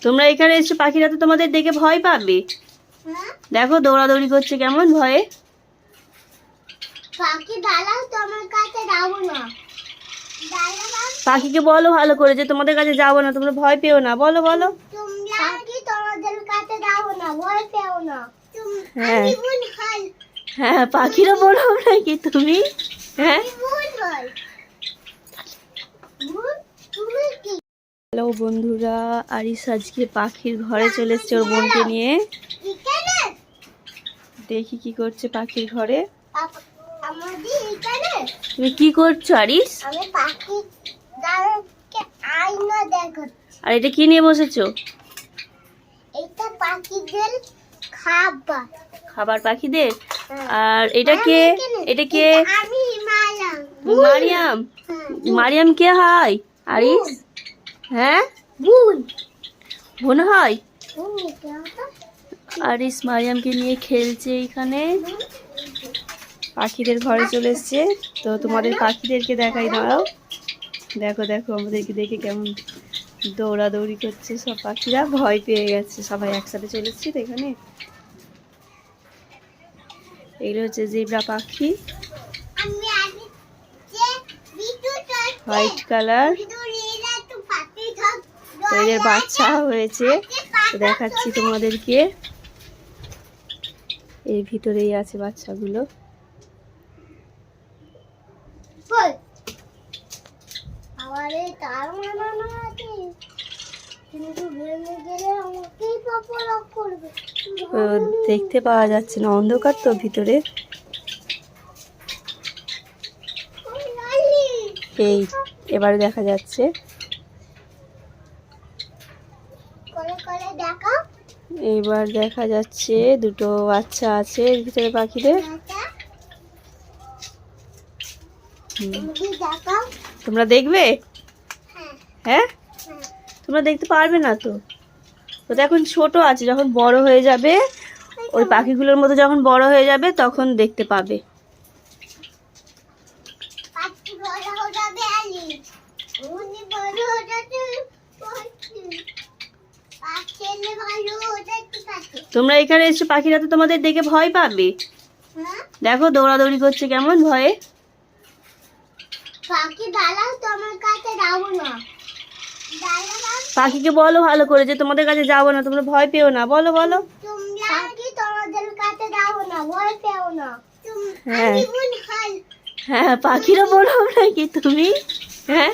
তোমরা এখানে এসে পাখিরা তো তোমাদের দেখে ভয় পাবে। দেখো দৌড়াদৌড়ি করছে কেমন ভয়ে। পাখিকে বলো ভালো করে যে তোমাদের কাছে যাবো না, তোমরা ভয় পেও না, বলো বলো। হ্যাঁ হ্যাঁ, পাখিরও বলো নাকি তুমি? হ্যাঁ, হ্যালো বন্ধুরা, আরিস আজকে পাখির ঘরে চলে এসছে ওর বোনকে নিয়ে। দেখি কি করছে পাখির ঘরে। তুমি কি করছো আরিস? আর এটা কি নিয়ে বসেছো? এটা পাখিদের খাবার। খাবার পাখিদের? আর এটা কে? এটা কে? আমি মারিয়াম। মারিয়াম কে হয় আরিস? হ্যাঁ, বোন হয়। আরিস মারিয়ামকে নিয়ে খেলছে এইখানে। পাখিদের ঘরে চলে এসছে। তো তোমাদের পাখিদেরকে দেখাই, দাঁড়াও। দেখো দেখো আমাদেরকে দেখে কেমন দৌড়াদৌড়ি করছে। সব পাখিরা ভয় পেয়ে গেছে, সবাই একসাথে চলে এসছি তো এখানে। এগুলো হচ্ছে জেব্রা পাখি, হোয়াইট কালার। তো এদের বাচ্চা হয়েছে, তো দেখাচ্ছি তোমাদেরকে। এর ভিতরেই আছে বাচ্চাগুলো। দেখতে পাওয়া যাচ্ছে না, অন্ধকার তো ভিতরে। এই এবারে দেখা যাচ্ছে। এবার দেখা যাচ্ছে দুটো বাচ্চা আছে এর ভিতরে পাখিদের। তোমরা দেখবে? হ্যাঁ, তোমরা দেখতে পারবে না তো, ওটা এখন ছোট আছে। যখন বড় হয়ে যাবে, ওই পাখিগুলোর মতো যখন বড় হয়ে যাবে তখন দেখতে পাবে। তোমরা এখানে এসে পাখিরা তো তোমাদের দেখে ভয় পাবে। দেখো দৌড়াদৌড়ি করছে কেমন ভয়ে। পাখিকে বলো ভালো করে যে তোমাদের কাছে যাবো না, তোমরা ভয় পেও না, বলো বলো। হ্যাঁ হ্যাঁ, পাখিরও বলো নাকি তুমি? হ্যাঁ,